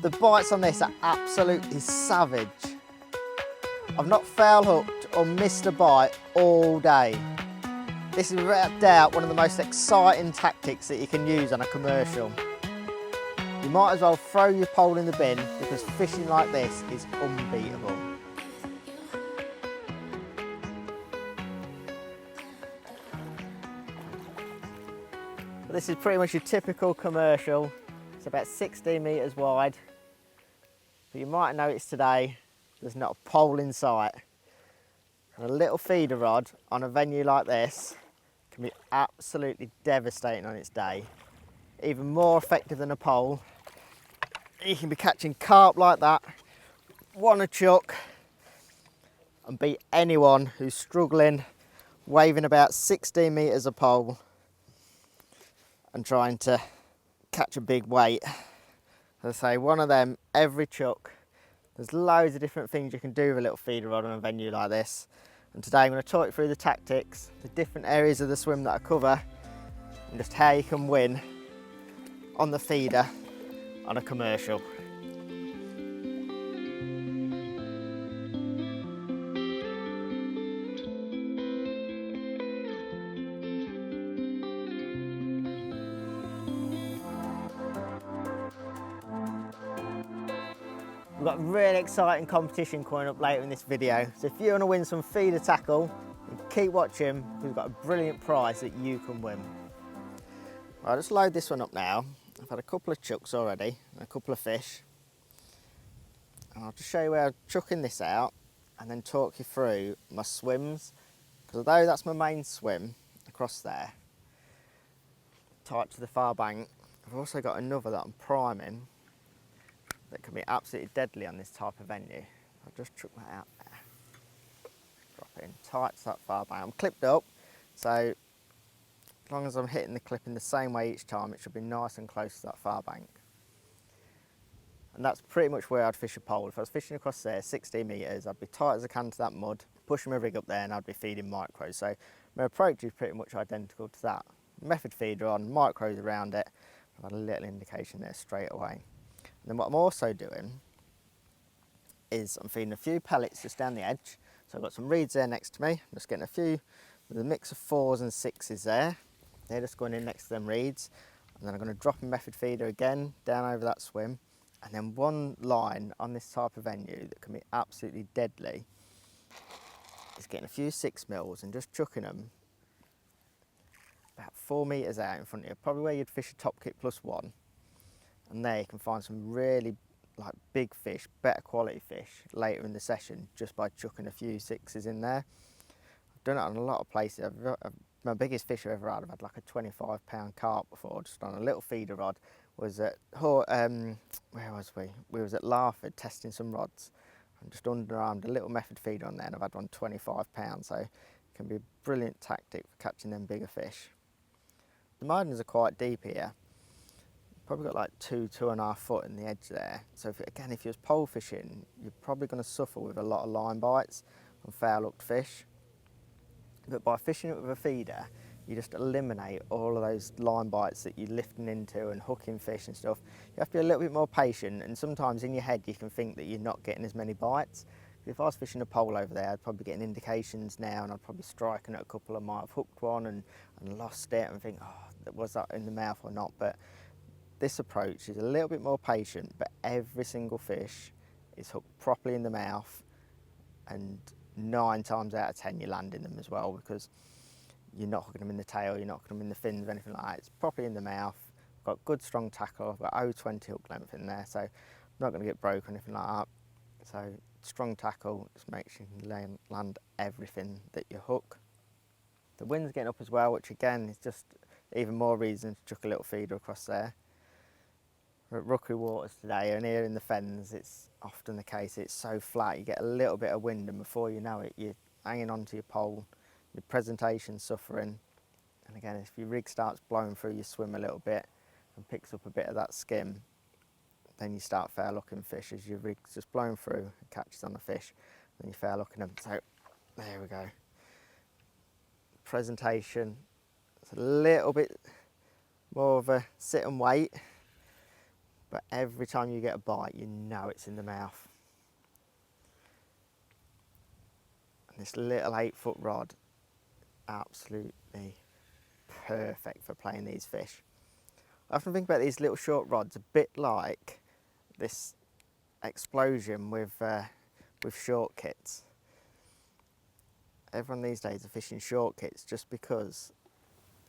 The bites on this are absolutely savage. I've not foul hooked or missed a bite all day. This is without doubt one of the most exciting tactics that you can use on a commercial. You might as well throw your pole in the bin because fishing like this is unbeatable. But this is pretty much your typical commercial. It's about 16 metres wide. But you might notice today there's not a pole in sight. And a little feeder rod on a venue like this can be absolutely devastating on its day. Even more effective than a pole. You can be catching carp like that, one a chuck, and beat anyone who's struggling, waving about 16 metres a pole and trying to catch a big weight. As I say, one of them every chuck. There's loads of different things you can do with a little feeder rod on a venue like this. And today I'm going to talk you through the tactics, the different areas of the swim that I cover, and just how you can win on the feeder on a commercial. We've got a really exciting competition coming up later in this video, so if you want to win some feeder tackle, keep watching. We've got a brilliant prize that you can win. Right, let's load this one up now. I've had a couple of chucks already and a couple of fish, and I'll just show you where I'm chucking this out and then talk you through my swims, because although that's my main swim across there tight to the far bank, I've also got another that I'm priming that can be absolutely deadly on this type of venue. I'll just chuck that out there. Drop it in tight to that far bank. I'm clipped up, so as long as I'm hitting the clip in the same way each time, it should be nice and close to that far bank. And that's pretty much where I'd fish a pole. If I was fishing across there, 16 metres, I'd be tight as I can to that mud, pushing my rig up there, and I'd be feeding micros. So my approach is pretty much identical to that. Method feeder on, micros around it. I've had a little indication there straight away. And then what I'm also doing is I'm feeding a few pellets just down the edge. So I've got some reeds there next to me. I'm just getting a few with a mix of 4s and 6s there. They're just going in next to them reeds. And then I'm going to drop a method feeder again down over that swim. And then one line on this type of venue that can be absolutely deadly is getting a few 6mm and just chucking them about 4 metres out in front of you, probably where you'd fish a top kick +1. And there you can find some really big fish, better quality fish later in the session just by chucking a few 6s in there. I've done it on a lot of places. My biggest fish I've ever had, I've had like a 25-pound carp before, just on a little feeder rod. Was at, where was we? We was at Larford testing some rods. I'm just underarmed a little method feeder on there, and I've had one 25 pounds, so it can be a brilliant tactic for catching them bigger fish. The margins are quite deep here. Probably got like 2.5 foot in the edge there. So if you was pole fishing, you're probably going to suffer with a lot of line bites on foul hooked fish. But by fishing it with a feeder, you just eliminate all of those line bites that you're lifting into and hooking fish and stuff. You have to be a little bit more patient, and sometimes in your head you can think that you're not getting as many bites. If I was fishing a pole over there, I'd probably be getting indications now, and I'd probably striking at a couple. I might have hooked one and lost it and think, oh, was that in the mouth or not? But this approach is a little bit more patient, but every single fish is hooked properly in the mouth, and 9 times out of 10 you're landing them as well, because you're not hooking them in the tail, you're not hooking them in the fins or anything like that. It's properly in the mouth. I've got good strong tackle, I've got 0.20 hook length in there, so I'm not going to get broke or anything like that. So strong tackle just makes sure you can land everything that you hook. The wind's getting up as well, which again is just even more reason to chuck a little feeder across there. We're at Rookery Waters today, and here in the Fens it's often the case, it's so flat, you get a little bit of wind and before you know it you're hanging onto your pole, your presentation's suffering, and again if your rig starts blowing through your swim a little bit and picks up a bit of that skim, then you start fair looking fish as your rig's just blowing through and catches on the fish, then you fair looking them. So there we go. Presentation, it's a little bit more of a sit and wait. but every time you get a bite, you know it's in the mouth. And this little 8-foot rod, absolutely perfect for playing these fish. I often think about these little short rods a bit like this explosion with short kits. Everyone these days are fishing short kits just because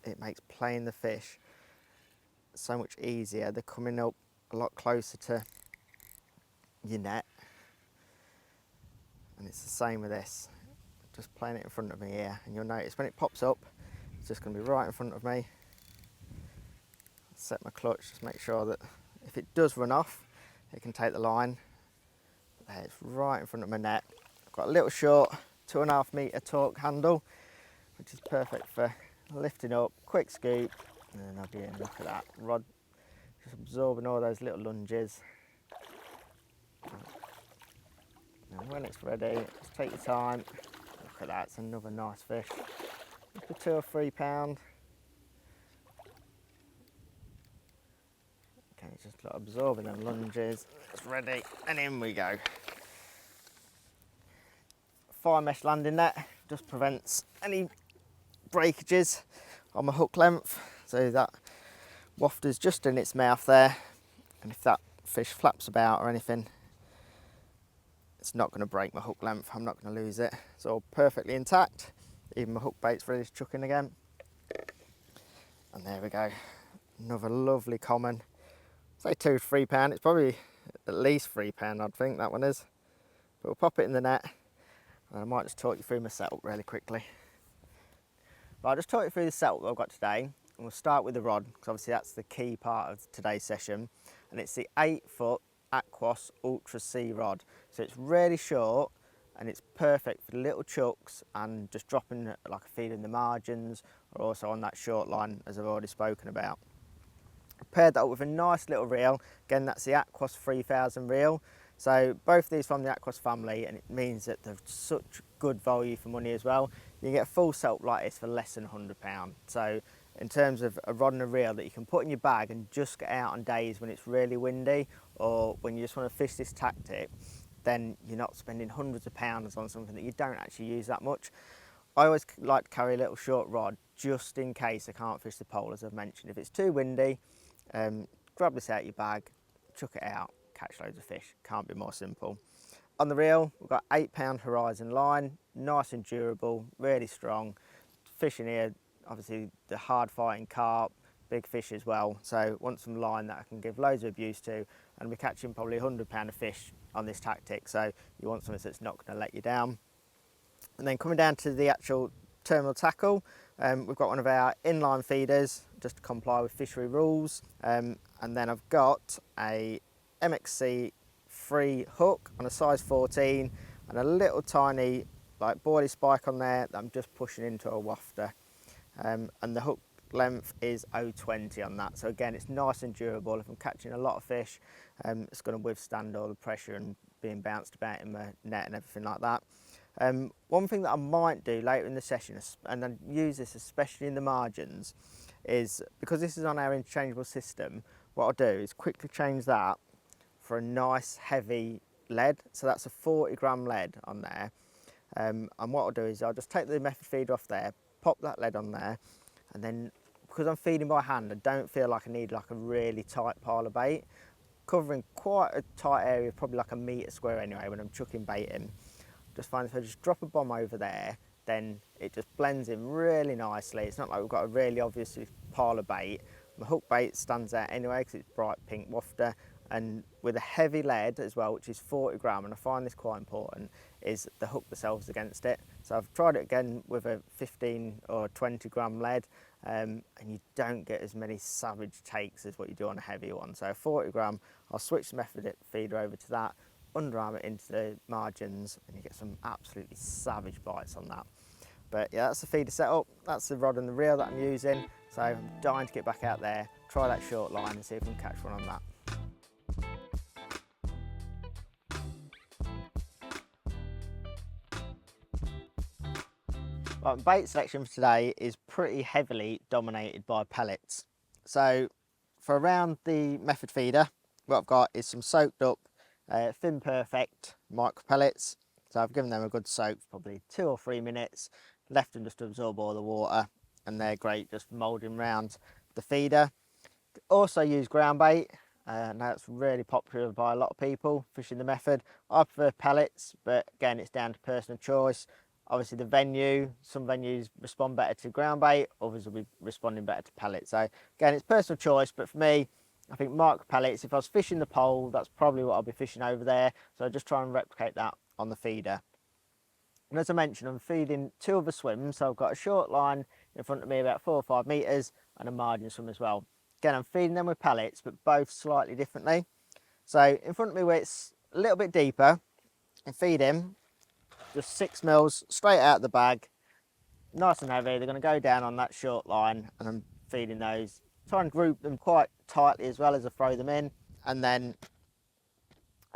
it makes playing the fish so much easier. They're coming up a lot closer to your net, and it's the same with this. Just playing it in front of me here, and you'll notice when it pops up, it's just going to be right in front of me. Set my clutch, just make sure that if it does run off, it can take the line. But there, it's right in front of my net. I've got a little short 2.5 metre torque handle, which is perfect for lifting up, quick scoop, and then I'll be in. Look at that rod, just absorbing all those little lunges. And when it's ready, just take your time. Look at that, it's another nice fish. Just a £2 or £3. Okay, just absorbing them lunges. It's ready, and in we go. Fire mesh landing net just prevents any breakages on my hook length, so that wafter's just in its mouth there, and if that fish flaps about or anything, it's not going to break my hook length. I'm not going to lose it. It's all perfectly intact. Even my hook bait's ready to chuck in again. And there we go. Another lovely common. Say £2 to £3. It's probably at least £3, I'd think that one is. But we'll pop it in the net, and I might just talk you through my setup really quickly. But I'll just talk you through the setup that I've got today, and we'll start with the rod, because obviously that's the key part of today's session. And it's the 8-foot Aquos Ultra C rod. So it's really short, and it's perfect for little chucks and just dropping like a feed in the margins, or also on that short line, as I've already spoken about. Paired that up with a nice little reel. Again, that's the Aquos 3000 reel. So both of these from the Aquos family, and it means that they're such good value for money as well. You can get a full setup like this for less than £100. So in terms of a rod and a reel that you can put in your bag and just get out on days when it's really windy, or when you just want to fish this tactic, then you're not spending hundreds of pounds on something that you don't actually use that much. I always like to carry a little short rod just in case I can't fish the pole, as I've mentioned. If it's too windy, grab this out of your bag, chuck it out, catch loads of fish. Can't be more simple. On the reel, we've got £8 Horizon line, nice and durable, really strong. Fishing here, obviously the hard fighting carp, big fish as well. So want some line that I can give loads of abuse to, and we're catching probably £100 of fish on this tactic. So you want something that's not going to let you down. And then coming down to the actual terminal tackle, we've got one of our inline feeders just to comply with fishery rules, and then I've got a MXC free hook on a size 14 and a little tiny like boilie spike on there that I'm just pushing into a wafter, and the hook length is 0.20 on that. So again, it's nice and durable. If I'm catching a lot of fish, it's going to withstand all the pressure and being bounced about in my net and everything like that. One thing that I might do later in the session, and I use this especially in the margins, is because this is on our interchangeable system, what I'll do is quickly change that for a nice heavy lead. So that's a 40-gram lead on there. And what I'll do is I'll just take the method feeder off there, pop that lead on there, and then because I'm feeding by hand, I don't feel like I need like a really tight pile of bait. Covering quite a tight area, probably like a metre square anyway, when I'm chucking bait in. Just find if I just drop a bomb over there, then it just blends in really nicely. It's not like we've got a really obvious pile of bait. My hook bait stands out anyway because it's bright pink wafter, and with a heavy lead as well, which is 40-gram, and I find this quite important, is the hook themselves against it. So I've tried it again with a 15 or 20-gram lead, and you don't get as many savage takes as what you do on a heavy one. So 40-gram, I'll switch the method feeder over to that, underarm it into the margins, and you get some absolutely savage bites on that. But yeah, that's the feeder setup. That's the rod and the reel that I'm using. So I'm dying to get back out there, try that short line and see if we can catch one on that. Right, my bait selection for today is pretty heavily dominated by pellets. So for around the method feeder, what I've got is some soaked up Thin Perfect micro pellets. So I've given them a good soak, probably 2 or 3 minutes, left them just to absorb all the water, and they're great just moulding around the feeder. Also use ground bait, and that's really popular by a lot of people fishing the method. I prefer pellets, but again, it's down to personal choice. Obviously the venue, some venues respond better to ground bait, others will be responding better to pellets. So again, it's personal choice, but for me, I think micro pellets, if I was fishing the pole, that's probably what I'll be fishing over there. So I just try and replicate that on the feeder. And as I mentioned, I'm feeding 2 other swims. So I've got a short line in front of me about 4 or 5 metres and a margin swim as well. Again, I'm feeding them with pellets, but both slightly differently. So in front of me where it's a little bit deeper, I feed him just 6 mils straight out of the bag, nice and heavy. They're going to go down on that short line, and I'm feeding those. Try and group them quite tightly as well as I throw them in. And then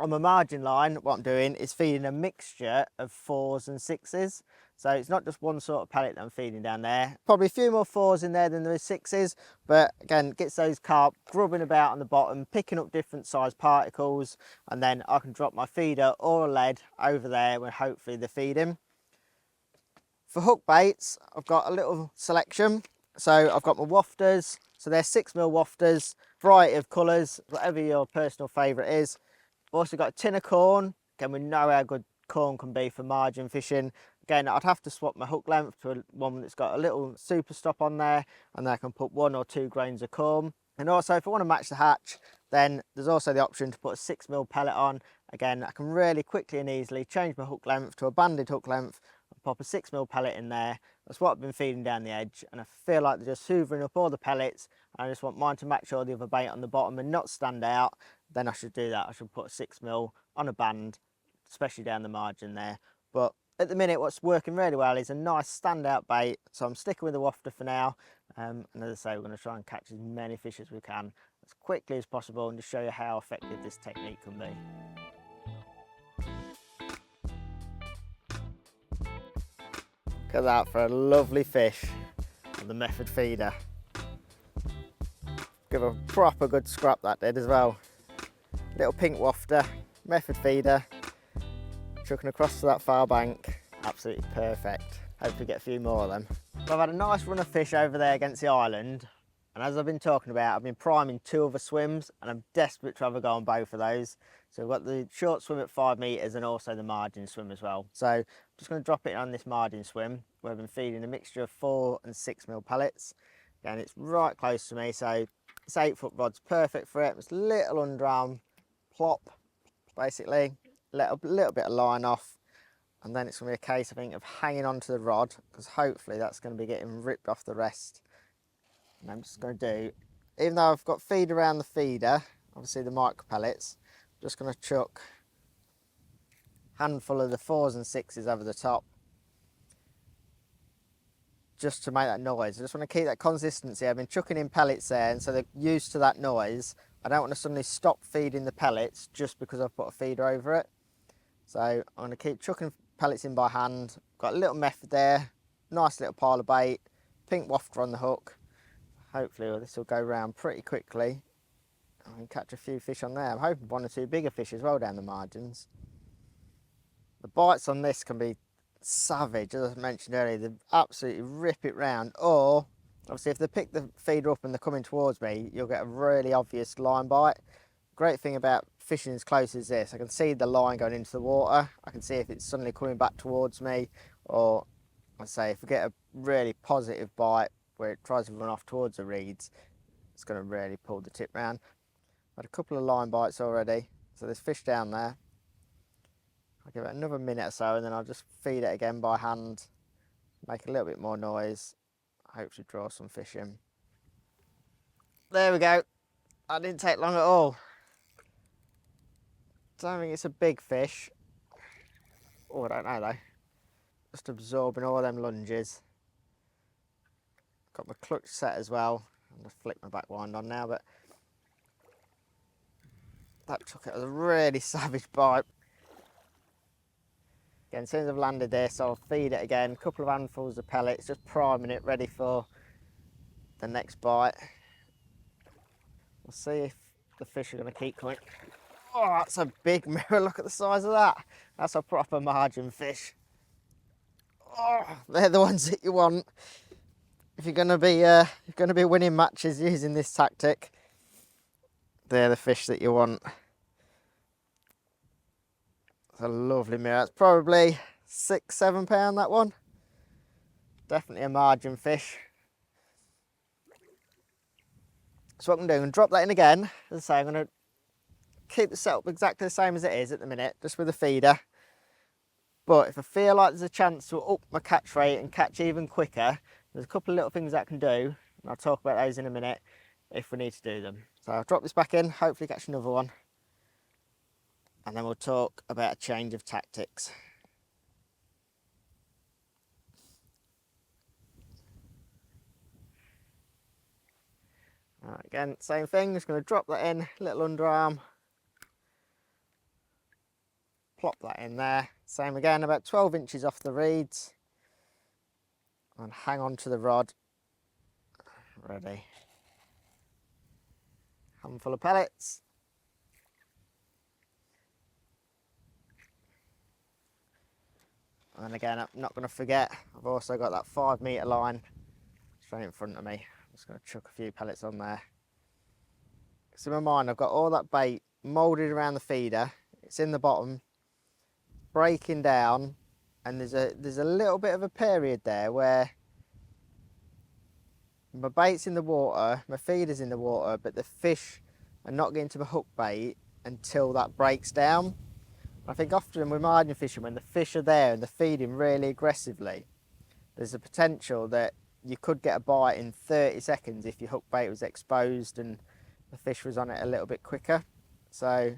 on my margin line, what I'm doing is feeding a mixture of 4s and 6s. So it's not just one sort of pellet that I'm feeding down there. Probably a few more 4s in there than there is 6s, but again, gets those carp grubbing about on the bottom, picking up different size particles, and then I can drop my feeder or a lead over there where hopefully they feed him. For hook baits, I've got a little selection. So I've got my wafters. So they're 6mm wafters, variety of colours, whatever your personal favourite is. I've also got a tin of corn. Again, we know how good corn can be for margin fishing. Again, I'd have to swap my hook length to one that's got a little super stop on there, and then I can put 1 or 2 grains of corn. And also, if I want to match the hatch, then there's also the option to put a 6mm pellet on. Again, I can really quickly and easily change my hook length to a banded hook length and pop a 6mm pellet in there. That's what I've been feeding down the edge, and I feel like they're just hoovering up all the pellets. I just want mine to match all the other bait on the bottom and not stand out. Then I should do that. I should put a 6mm on a band, especially down the margin there. But at the minute, what's working really well is a nice standout bait. So I'm sticking with the wafter for now. And as I say, we're going to try and catch as many fish as we can as quickly as possible, and to show you how effective this technique can be. Look at that for a lovely fish on the method feeder. Give a proper good scrap that did as well. Little pink wafter, method feeder, chucking across to that far bank. Absolutely perfect. Hopefully get a few more of them. I've had a nice run of fish over there against the island, and as I've been talking about, I've been priming 2 other swims, and I'm desperate to have a go on both of those. So we've got the short swim at 5 metres and also the margin swim as well. So I'm just going to drop it on this margin swim where I've been feeding a mixture of 4 and 6mm pellets. Again, it's right close to me, so this 8-foot rod's perfect for it. It's a little underarm plop, basically. Let a little bit of line off, and then it's going to be a case, I think, of hanging onto the rod, because hopefully that's going to be getting ripped off the rest. And I'm just going to do, even though I've got feed around the feeder, obviously the micro pellets, I'm just going to chuck a handful of the 4s and 6s over the top, just to make that noise. I just want to keep that consistency. I've been chucking in pellets there, and so they're used to that noise. I don't want to suddenly stop feeding the pellets just because I've put a feeder over it. So I'm going to keep chucking pellets in by hand. Got a little method there, nice little pile of bait, pink wafter on the hook. Hopefully this will go round pretty quickly. I can catch a few fish on there. I'm hoping 1 or 2 bigger fish as well down the margins. The bites on this can be savage, as I mentioned earlier. They absolutely rip it round, or obviously if they pick the feeder up and they're coming towards me, you'll get a really obvious line bite. Great thing about fishing as close as this, I can see the line going into the water. I can see if it's suddenly coming back towards me, or I say if we get a really positive bite where it tries to run off towards the reeds, it's going to really pull the tip round. I've had a couple of line bites already, so there's fish down there. I'll give it another minute or so, and then I'll just feed it again by hand, make a little bit more noise, hopefully draw some fish in. There we go. That didn't take long at all. Don't think it's a big fish. Oh, I don't know though. Just absorbing all them lunges. Got my clutch set as well. I'm going to flick my back wind on now, but that took it as a really savage bite. Again, as soon as I've landed this, I'll feed it again. A couple of handfuls of pellets, just priming it, ready for the next bite. We'll see if the fish are going to keep coming. Oh, that's a big mirror. Look at the size of that. That's a proper margin fish. Oh, they're the ones that you want if you're going to be winning matches using this tactic. They're the fish that you want. It's a lovely mirror. It's probably £6–7 that one. Definitely a margin fish. So what I'm going to do, drop that in again. As I say, I'm going to keep the setup exactly the same as it is at the minute, just with a feeder. But if I feel like there's a chance to up my catch rate and catch even quicker, there's a couple of little things I can do, and I'll talk about those in a minute if we need to do them. So I'll drop this back in, hopefully catch another one, and then we'll talk about a change of tactics. Right, again, same thing, just going to drop that in, little underarm, plop that in there. Same again, about 12 inches off the reeds, and hang on to the rod. Ready. Handful of pellets. And again, I'm not going to forget, I've also got that 5 metre line straight in front of me. I'm just going to chuck a few pellets on there. So in my mind, I've got all that bait moulded around the feeder. It's in the bottom, breaking down, and there's a little bit of a period there where my bait's in the water, my feeder's in the water, but the fish are not getting to the hook bait until that breaks down. I think often with margin fishing, when the fish are there and they're feeding really aggressively, there's a potential that you could get a bite in 30 seconds if your hook bait was exposed and the fish was on it a little bit quicker. So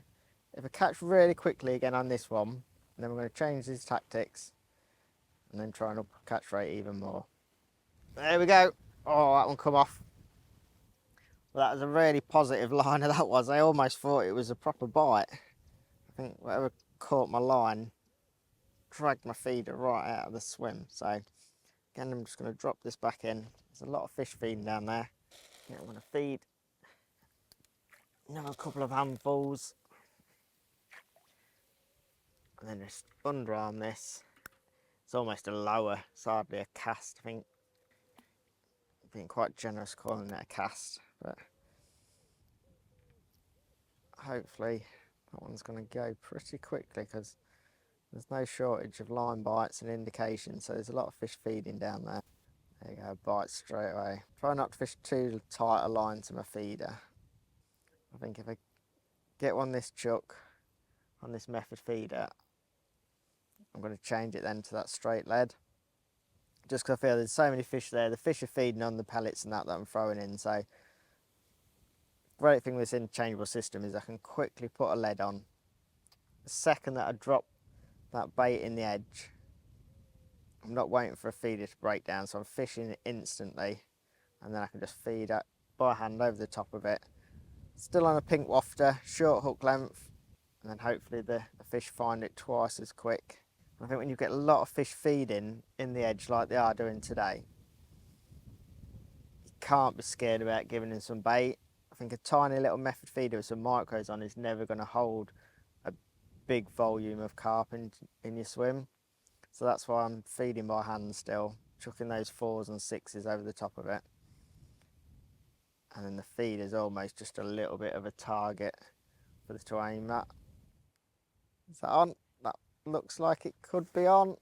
if I catch really quickly again on this one, then we're going to change these tactics and then try and up catch rate even more. There we go. Oh, that one come off. Well, that was a really positive liner, that was. I almost thought it was a proper bite. I think whatever caught my line dragged my feeder right out of the swim. So again, I'm just going to drop this back in. There's a lot of fish feeding down there. Yeah, I'm going to feed a couple of handfuls and then just underarm this. It's almost a lower, it's hardly a cast. I think I'm being quite generous calling it a cast, but hopefully that one's going to go pretty quickly because there's no shortage of line bites and indications, so there's a lot of fish feeding down there. There you go, bite straight away. Try not to fish too tight a line to my feeder. I think if I get one this chuck on this method feeder, I'm going to change it then to that straight lead. Just because I feel there's so many fish there. The fish are feeding on the pellets and that I'm throwing in. So great thing with this interchangeable system is I can quickly put a lead on. The second that I drop that bait in the edge, I'm not waiting for a feeder to break down, so I'm fishing it instantly, and then I can just feed it by hand over the top of it. Still on a pink wafter, short hook length, and then hopefully the fish find it twice as quick. I think when you get a lot of fish feeding in the edge like they are doing today, you can't be scared about giving them some bait. I think a tiny little method feeder with some micros on is never going to hold a big volume of carp in your swim. So that's why I'm feeding by hand still, chucking those 4s and 6s over the top of it. And then the feed is almost just a little bit of a target for the to aim at. Is that on? That looks like it could be on.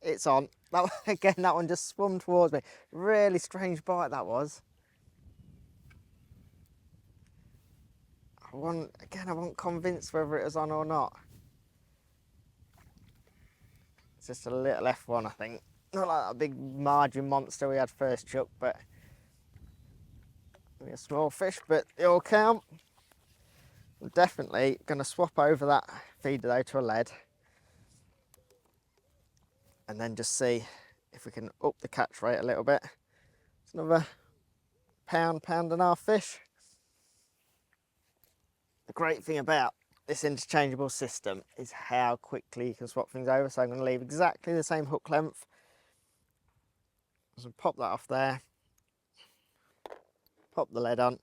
It's on. That, again, that one just swum towards me. Really strange bite that was. I wasn't convinced whether it was on or not. It's just a little F1, I think. Not like that big margin monster we had first chuck, but a small fish, but they all count. I'm definitely going to swap over that feeder though to a lead and then just see if we can up the catch rate a little bit. It's another pound and a half fish. The great thing about this interchangeable system is how quickly you can swap things over. So I'm going to leave exactly the same hook length. So pop that off there, pop the lead on,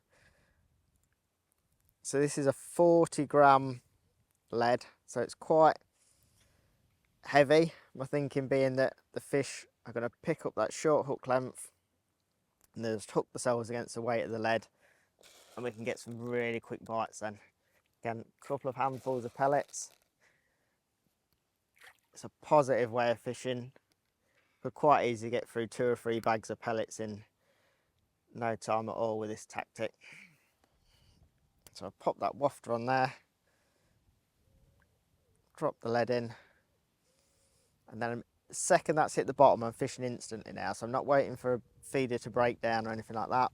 So this is a 40-gram lead, so it's quite heavy. My thinking being that the fish are going to pick up that short hook length and they'll just hook themselves against the weight of the lead, and we can get some really quick bites then. Again, a couple of handfuls of pellets. It's a positive way of fishing. Could quite easily get through 2 or 3 bags of pellets in no time at all with this tactic. So I'll pop that wafter on there, drop the lead in, and then the second that's hit the bottom, I'm fishing instantly now, so I'm not waiting for a feeder to break down or anything like that.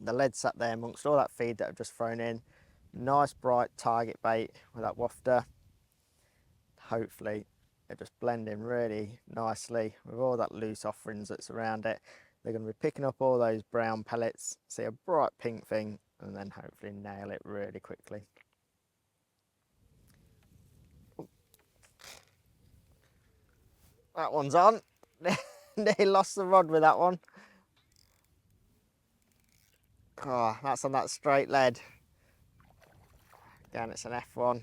The lead sat there amongst all that feed that I've just thrown in. Nice bright target bait with that wafter. Hopefully it just blend in really nicely with all that loose offerings that's around it. They're going to be picking up all those brown pellets, see a bright pink thing, and then hopefully nail it really quickly. That one's on. They lost the rod with that one. Oh, that's on that straight lead. Again, it's an F1.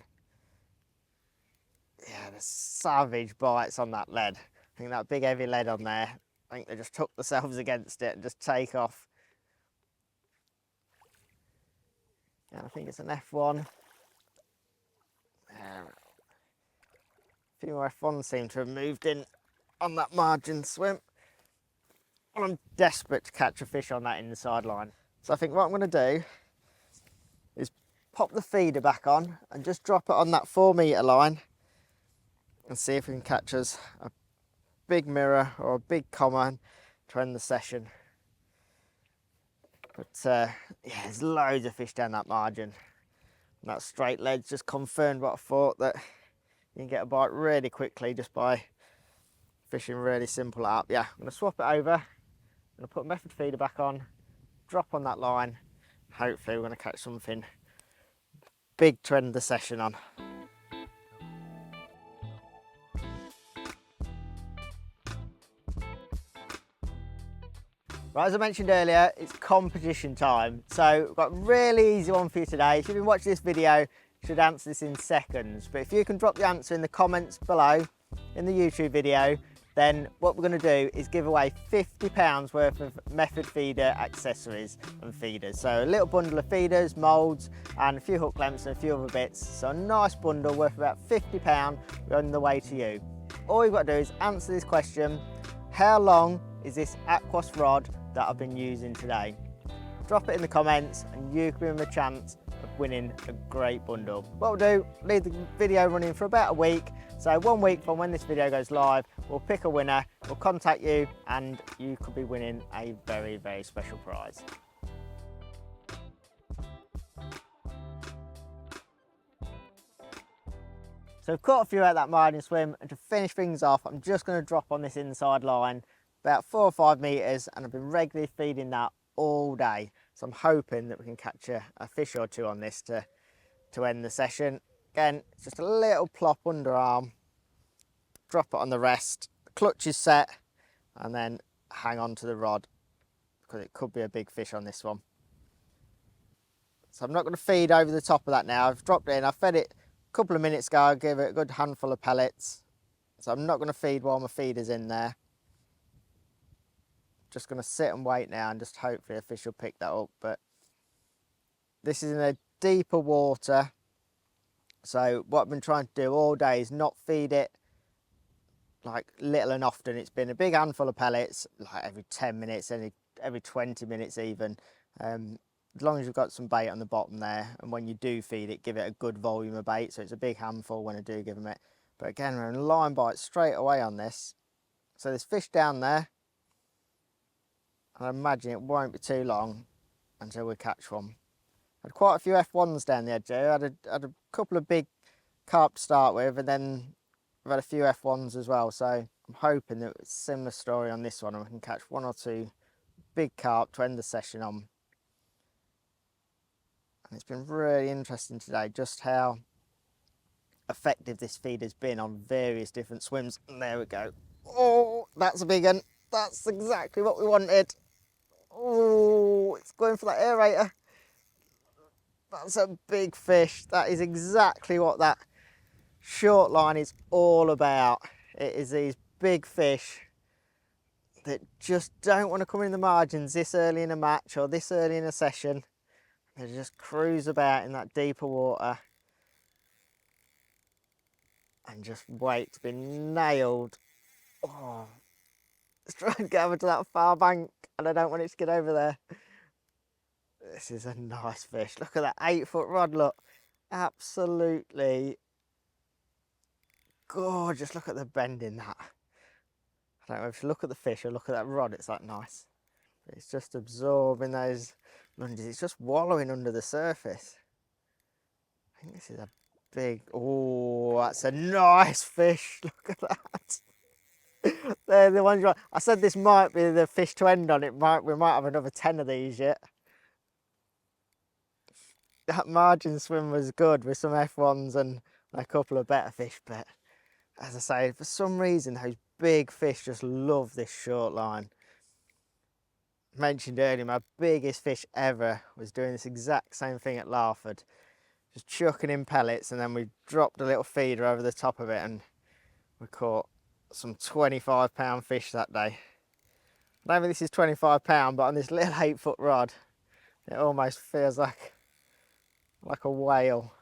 Yeah, the savage bites on that lead. I think that big heavy lead on there, I think they just took themselves against it and just take off. Yeah, I think it's an F1. A few more F1s seem to have moved in on that margin swim. Well, I'm desperate to catch a fish on that inside line. So I think what I'm going to do is pop the feeder back on and just drop it on that 4-metre line and see if we can catch us a big mirror or a big common to end the session. But yeah, there's loads of fish down that margin. And that straight lead's just confirmed what I thought, that you can get a bite really quickly just by fishing really simple up. Yeah, I'm going to swap it over. I'm going to put method feeder back on, drop on that line. Hopefully we're going to catch something big to end the session on. Right, as I mentioned earlier, it's competition time. So we've got a really easy one for you today. If you've been watching this video, you should answer this in seconds. But if you can drop the answer in the comments below in the YouTube video, then what we're going to do is give away £50 worth of method feeder accessories and feeders. So a little bundle of feeders, moulds, and a few hook lengths and a few other bits. So a nice bundle worth about £50 on the way to you. All you've got to do is answer this question: how long is this Aquos rod that I've been using today? Drop it in the comments and you can have a chance of winning a great bundle. What we'll do, leave the video running for about a week. So 1 week from when this video goes live, we'll pick a winner, we'll contact you, and you could be winning a very, very special prize. So I've caught a few out of that margin swim, and to finish things off, I'm just going to drop on this inside line about 4 or 5 metres, and I've been regularly feeding that all day. So I'm hoping that we can catch a fish or two on this to end the session. Again, it's just a little plop underarm, drop it on the rest, the clutch is set, and then hang on to the rod because it could be a big fish on this one. So I'm not going to feed over the top of that now. I've dropped it in, I fed it a couple of minutes ago, I gave it a good handful of pellets. So I'm not going to feed while my feeder's in there. Just going to sit and wait now and just hopefully a fish will pick that up. But this is in a deeper water. So what I've been trying to do all day is not feed it like little and often. It's been a big handful of pellets, like every 10 minutes, every 20 minutes even. As long as you've got some bait on the bottom there, and when you do feed it, give it a good volume of bait, so it's a big handful when I do give them it. But again, we're in line bite straight away on this. So there's fish down there, and I imagine it won't be too long until we catch one. I had quite a few F1s down the edge there. I had a couple of big carp to start with, and then I've had a few F1s as well. So I'm hoping that it's a similar story on this one, and we can catch 1 or 2 big carp to end the session on. And it's been really interesting today just how effective this feed has been on various different swims. And there we go. Oh, that's a big one. That's exactly what we wanted. Oh, it's going for that aerator. That's a big fish. That is exactly what that short line is all about. It is these big fish that just don't want to come in the margins this early in a match or this early in a session. They just cruise about in that deeper water and just wait to be nailed. Oh, let's try and get over to that far bank, and I don't want it to get over there. This is a nice fish. Look at that 8-foot rod, look. Absolutely gorgeous. Look at the bend in that. I don't know if you look at the fish or look at that rod, it's that nice. It's just absorbing those lunges. It's just wallowing under the surface. I think this is a big, oh, that's a nice fish. Look at that. They're the ones I said this might be the fish to end on. We might have another 10 of these yet. That margin swim was good with some F1s and a couple of better fish, but as I say, for some reason those big fish just love this short line. Mentioned earlier, my biggest fish ever was doing this exact same thing at Larford, just chucking in pellets, and then we dropped a little feeder over the top of it and we caught some 25-pound fish that day. I don't think this is 25-pound, but on this little 8-foot rod it almost feels like a whale.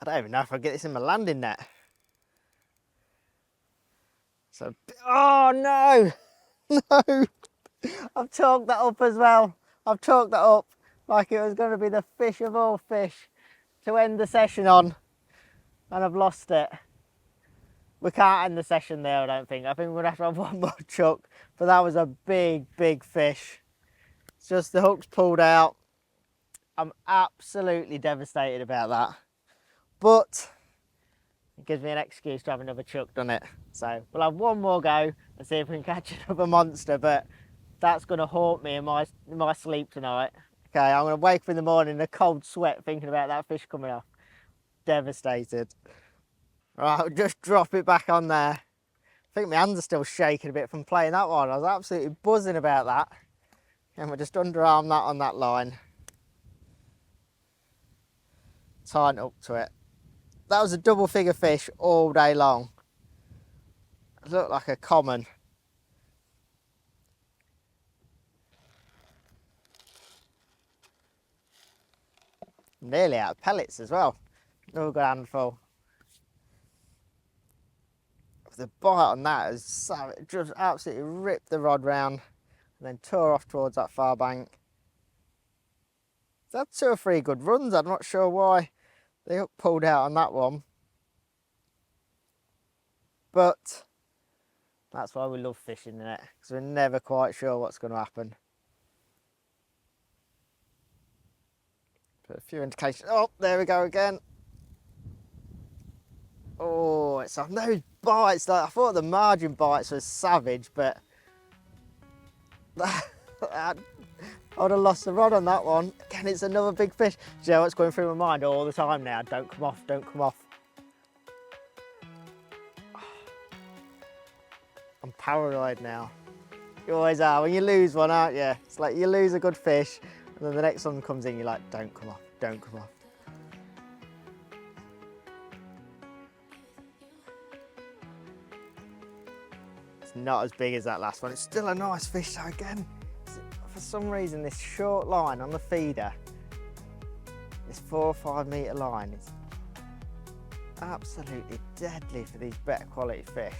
I don't even know if I'll get this in my landing net. So, oh no, no, I've chalked that up as well. I've chalked that up like it was going to be the fish of all fish to end the session on, and I've lost it. We can't end the session there, I don't think. I think we're going to have to have one more chuck, but that was a big, big fish. It's just the hook's pulled out. I'm absolutely devastated about that, but it gives me an excuse to have another chuck, doesn't it? So we'll have one more go and see if we can catch another monster, but that's going to haunt me in my sleep tonight. Okay, I'm going to wake up in the morning in a cold sweat thinking about that fish coming off. Devastated. Right, I'll just drop it back on there. I think my hands are still shaking a bit from playing that one. I was absolutely buzzing about that. And we'll just underarm that on that line. Tighten up to it. That was a double figure fish all day long. It looked like a common. Nearly out of pellets as well. Another good handful. The bite on that is so, it just absolutely ripped the rod round and then tore off towards that far bank. It's had 2 or 3 good runs. I'm not sure why the hook pulled out on that one, but that's why we love fishing in it, because we're never quite sure what's going to happen. But a few indications. Oh, there we go again. Oh, it's on those bites. Like, I thought the margin bites were savage, but I would have lost the rod on that one. Again, it's another big fish. Do you know what's going through my mind all the time now? Don't come off, don't come off. I'm paranoid now. You always are. When you lose one, aren't you? It's like you lose a good fish, and then the next one comes in, you're like, don't come off, don't come off. It's not as big as that last one. It's still a nice fish though. Again, for some reason, this short line on the feeder, this 4 or 5 metre line, is absolutely deadly for these better quality fish.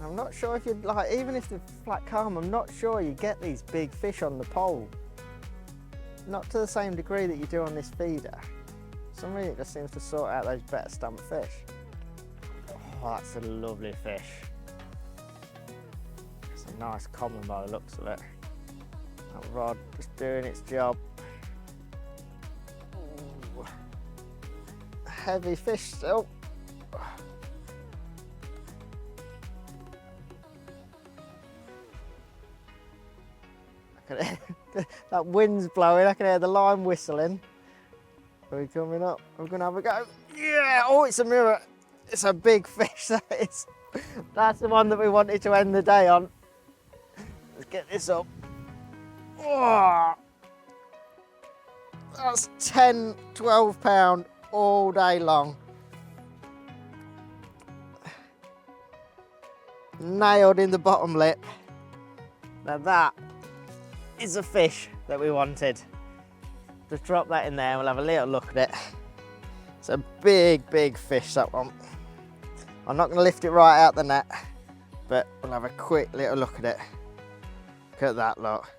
I'm not sure if you'd like, even if they're flat calm, I'm not sure you get these big fish on the pole. Not to the same degree that you do on this feeder. For some reason it just seems to sort out those better stamp fish. Oh, that's a lovely fish. It's a nice common by the looks of it. That rod just doing its job. Ooh. Heavy fish still. That wind's blowing, I can hear the line whistling. Are we coming up? We're gonna have a go. Yeah, oh, it's a mirror. It's a big fish, that is. That's the one that we wanted to end the day on. Let's get this up. Oh, that's 10, 12 pound all day long. Nailed in the bottom lip. Now that is the fish that we wanted. Just drop that in there and we'll have a little look at it. It's a big, big fish, that one. I'm not going to lift it right out the net, but we'll have a quick little look at it. Look at that, look.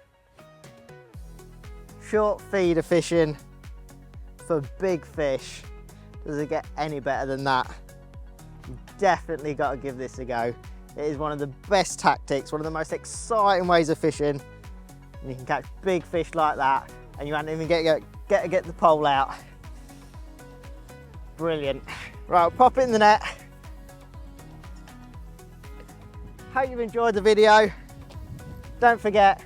Short feeder fishing for big fish. Does it get any better than that? You've definitely got to give this a go. It is one of the best tactics, one of the most exciting ways of fishing. And you can catch big fish like that and you won't even get the pole out. Brilliant. Right, I'll pop it in the net. Hope you've enjoyed the video. Don't forget,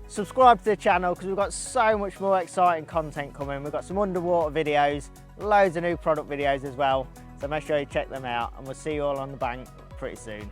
subscribe to the channel because we've got so much more exciting content coming. We've got some underwater videos, loads of new product videos as well. So make sure you check them out and we'll see you all on the bank pretty soon.